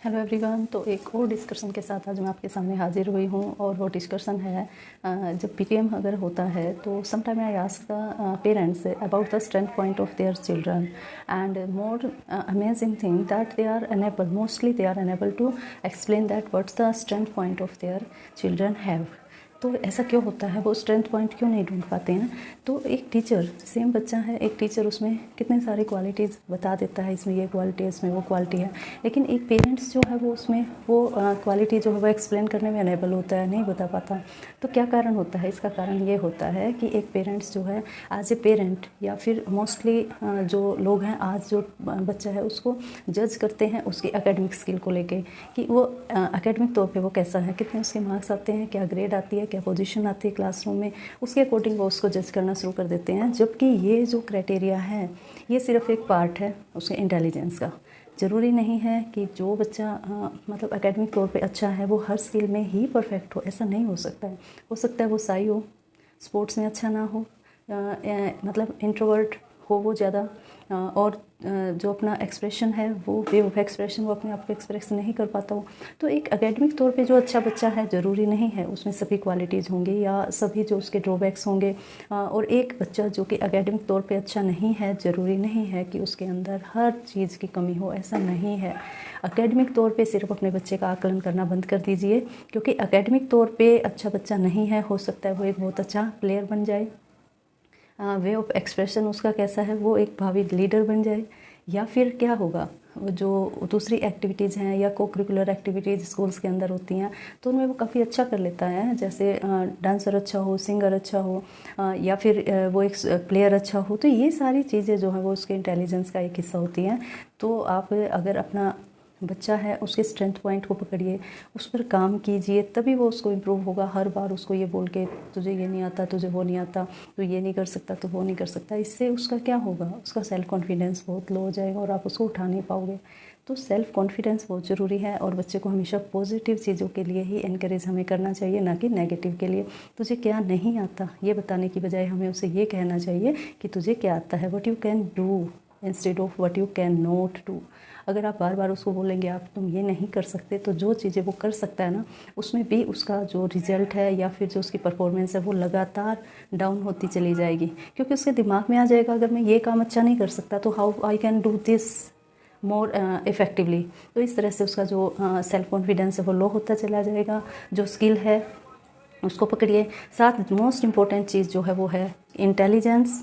Hello everyone. तो एक और डिस्कशन के साथ आज मैं आपके सामने हाजिर हुई हूँ और वो डिस्कशन है जब पीटीएम अगर होता है तो sometime I ask the parents about the strength point of their children and more amazing thing that they are unable mostly they are unable to explain that what's the strength point of their children have. तो ऐसा क्यों होता है, वो strength point क्यों नहीं ढूंढ पाते हैं? तो एक टीचर, सेम बच्चा है, एक टीचर उसमें कितने सारी क्वालिटीज़ बता देता है, इसमें ये क्वालिटी है, इसमें वो क्वालिटी है, लेकिन एक पेरेंट्स जो है वो उसमें वो क्वालिटी जो है वो एक्सप्लेन करने में अनेबल होता है, नहीं बता पाता। तो क्या कारण होता है? इसका कारण ये होता है कि एक पेरेंट्स जो है एज ए पेरेंट या फिर मोस्टली जो लोग हैं आज जो बच्चा है उसको जज करते हैं उसकी एकेडमिक स्किल को लेके कि वो एकेडमिक तौर पे वो कैसा है, कितने उसके मार्क्स आते हैं, क्या ग्रेड आती है, क्या पोजीशन आती है क्लासरूम में, उसके अकॉर्डिंग वो उसको जज करना शुरू कर देते हैं। जबकि ये जो क्राइटेरिया है ये सिर्फ एक पार्ट है उसके इंटेलिजेंस का। ज़रूरी नहीं है कि जो बच्चा मतलब एकेडमिक तौर पे अच्छा है वो हर स्किल में ही परफेक्ट हो, ऐसा नहीं हो सकता है। हो सकता है वो साई हो, स्पोर्ट्स में अच्छा ना हो, मतलब इंट्रोवर्ट हो वो ज़्यादा, और जो अपना एक्सप्रेशन है वो वे ऑफ एक्सप्रेशन वो अपने आप को एक्सप्रेस नहीं कर पाता हो। तो एक एकेडमिक तौर पे जो अच्छा बच्चा है ज़रूरी नहीं है उसमें सभी क्वालिटीज़ होंगी या सभी जो उसके ड्रॉबैक्स होंगे। और एक बच्चा जो कि एकेडमिक तौर पे अच्छा नहीं है ज़रूरी नहीं है कि उसके अंदर हर चीज़ की कमी हो, ऐसा नहीं है। एकेडमिक तौर पे सिर्फ अपने बच्चे का आकलन करना बंद कर दीजिए, क्योंकि एकेडमिक तौर पे अच्छा बच्चा नहीं है, हो सकता है वो एक बहुत अच्छा प्लेयर बन जाए, वे ऑफ एक्सप्रेशन उसका कैसा है, वो एक भावी लीडर बन जाए। या फिर क्या होगा, जो दूसरी एक्टिविटीज़ हैं या को करिकुलर एक्टिविटीज़ स्कूल्स के अंदर होती हैं तो उनमें वो काफ़ी अच्छा कर लेता है, जैसे डांसर अच्छा हो, सिंगर अच्छा हो, या फिर वो एक प्लेयर अच्छा हो। तो ये सारी चीज़ें जो हैं वो उसके इंटेलिजेंस का एक हिस्सा होती हैं। तो आप अगर अपना बच्चा है उसके स्ट्रेंथ पॉइंट को पकड़िए, उस पर काम कीजिए, तभी वो उसको इम्प्रूव होगा। हर बार उसको ये बोल के तुझे ये नहीं आता, तुझे वो नहीं आता, तू ये नहीं कर सकता, तो वो नहीं कर सकता, इससे उसका क्या होगा, उसका सेल्फ कॉन्फिडेंस बहुत लो हो जाएगा और आप उसको उठा नहीं पाओगे। तो सेल्फ कॉन्फिडेंस बहुत ज़रूरी है और बच्चे को हमेशा पॉजिटिव चीज़ों के लिए ही इनकरेज हमें करना चाहिए, ना कि नेगेटिव के लिए। तुझे क्या नहीं आता ये बताने की बजाय हमें उसे ये कहना चाहिए कि तुझे क्या आता है, what you can do instead of what you can not do. अगर आप बार बार उसको बोलेंगे आप तुम ये नहीं कर सकते, तो जो चीज़ें वो कर सकता है ना उसमें भी उसका जो रिजल्ट है या फिर जो उसकी परफॉर्मेंस है वो लगातार डाउन होती चली जाएगी, क्योंकि उसके दिमाग में आ जाएगा अगर मैं ये काम अच्छा नहीं कर सकता तो how I can do this more effectively. तो इस तरह से उसका जो सेल्फ कॉन्फिडेंस है वो लो होता चला जाएगा। जो स्किल है उसको पकड़िए। साथ मोस्ट इम्पॉर्टेंट चीज़ जो है वो है इंटेलिजेंस,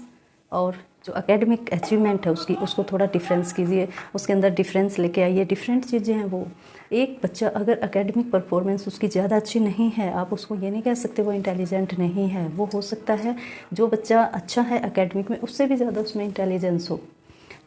और जो एकेडमिक अचीवमेंट है उसको थोड़ा डिफरेंस कीजिए, उसके अंदर डिफरेंस लेके आइए। डिफरेंट चीज़ें हैं वो। एक बच्चा अगर एकेडमिक परफॉर्मेंस उसकी ज़्यादा अच्छी नहीं है, आप उसको ये नहीं कह सकते वो इंटेलिजेंट नहीं है। वो हो सकता है जो बच्चा अच्छा है एकेडमिक में उससे भी ज़्यादा उसमें इंटेलिजेंस हो।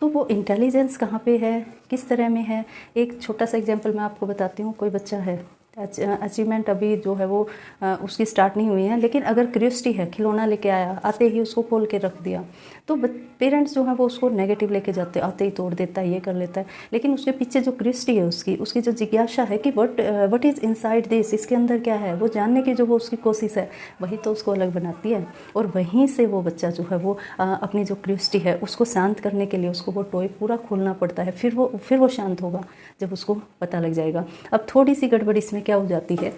तो वो इंटेलिजेंस कहाँ पे है, किस तरह में है? एक छोटा सा एग्जांपल मैं आपको बताती हूँ। कोई बच्चा है, अचीवमेंट अभी जो है वो उसकी स्टार्ट नहीं हुई है, लेकिन अगर क्यूरियोसिटी है, खिलौना लेके आया, आते ही उसको खोल के रख दिया, तो पेरेंट्स जो है वो उसको नेगेटिव लेके जाते, आते ही तोड़ देता है, ये कर लेता है। लेकिन उसके पीछे जो क्यूरियोसिटी है उसकी जो जिज्ञासा है कि व्हाट इज़ इनसाइड दिस, इसके अंदर क्या है, वो जानने की जो वो उसकी कोशिश है, वही तो उसको अलग बनाती है। और वहीं से वो बच्चा जो है वो अपनी जो क्यूरियोसिटी है उसको शांत करने के लिए उसको वो टॉय पूरा खोलना पड़ता है, फिर वो शांत होगा जब उसको पता लग जाएगा। अब थोड़ी सी गड़बड़ इसमें क्या हो जाती है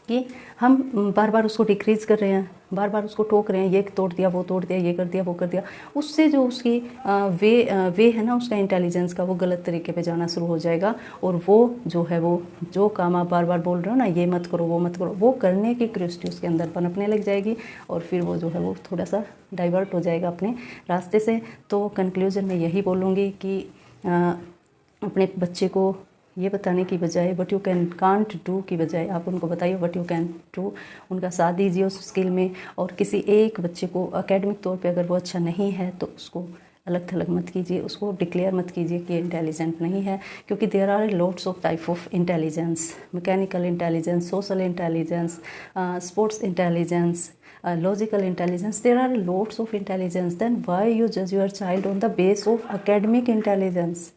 कि हम बार बार उसको डिक्रीज़ कर रहे हैं, बार बार उसको टोक रहे हैं, ये तोड़ दिया, वो तोड़ दिया, ये कर दिया, वो कर दिया। उससे जो उसकी वे है ना उसका इंटेलिजेंस का, वो गलत तरीके पे जाना शुरू हो जाएगा। और वो जो है वो जो काम आप बार बार बोल रहे हो ना, ये मत करो, वो मत करो, वो करने की क्यूरियोसिटी उसके अंदर पनपने लग जाएगी और फिर वो जो है वो थोड़ा सा डाइवर्ट हो जाएगा अपने रास्ते से। तो कंक्लूजन में यही बोलूँगी कि अपने बच्चे को ये बताने की बजाय what you can can't do की बजाय आप उनको बताइए व्हाट यू कैन डू। उनका साथ दीजिए उस स्किल में। और किसी एक बच्चे को एकेडमिक तौर पे अगर वो अच्छा नहीं है तो उसको अलग थलग मत कीजिए, उसको डिक्लेयर मत कीजिए कि इंटेलिजेंट नहीं है, क्योंकि there are lots of type of intelligence, mechanical intelligence, social intelligence, sports intelligence, logical intelligence. There are lots of intelligence. Then why you judge your child on the base of academic intelligence?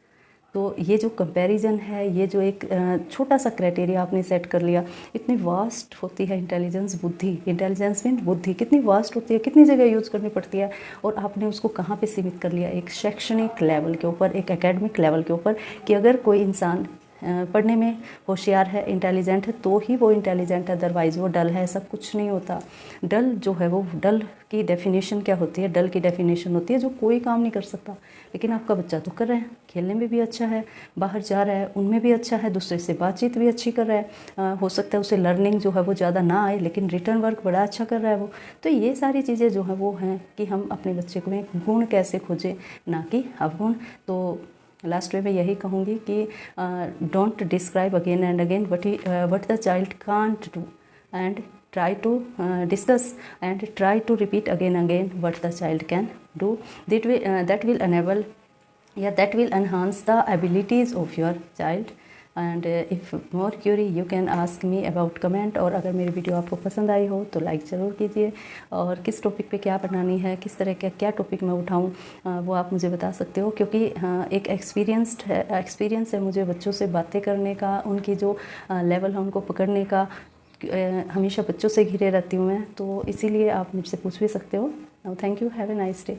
तो ये जो comparison है, ये जो एक छोटा सा criteria आपने सेट कर लिया, इतनी वास्ट होती है इंटेलिजेंस, बुद्धि। इंटेलिजेंस मीन बुद्धि कितनी वास्ट होती है, कितनी जगह यूज़ करनी पड़ती है, और आपने उसको कहाँ पे सीमित कर लिया, एक शैक्षणिक लेवल के ऊपर, एक एकेडमिक लेवल के ऊपर, कि अगर कोई इंसान पढ़ने में होशियार है, इंटेलिजेंट है, तो ही वो इंटेलिजेंट है, अदरवाइज़ वो डल है, ऐसा कुछ नहीं होता। डल जो है वो डल की डेफिनेशन क्या होती है? डल की डेफिनेशन होती है जो कोई काम नहीं कर सकता। लेकिन आपका बच्चा तो कर रहा है, खेलने में भी अच्छा है, बाहर जा रहा है उनमें भी अच्छा है, दूसरे से बातचीत भी अच्छी कर रहा है, हो सकता है उसे लर्निंग जो है वो ज़्यादा ना आए लेकिन रिटर्न वर्क बड़ा अच्छा कर रहा है वो। तो ये सारी चीज़ें जो हैं वो हैं कि हम अपने बच्चे को में गुण कैसे खोजें, ना कि अवगुण। तो लास्ट में मैं यही कहूँगी कि don't describe again and again what the child can't do, and try to discuss and try to repeat again and again what the child can do. That will enable, that will enhance the abilities of your child. And if more query you can ask me about comment. और अगर मेरी video आपको पसंद आई हो तो like ज़रूर कीजिए, और किस टॉपिक पे क्या बनानी है, किस तरह का क्या टॉपिक मैं उठाऊँ वो आप मुझे बता सकते हो, क्योंकि एक एक्सपीरियंस है मुझे बच्चों से बातें करने का, उनकी जो लेवल है उनको पकड़ने का। हमेशा बच्चों से घिरे रहती हूँ मैं, तो इसीलिए आप मुझसे पूछ भी सकते हो। Thank you, have a nice day.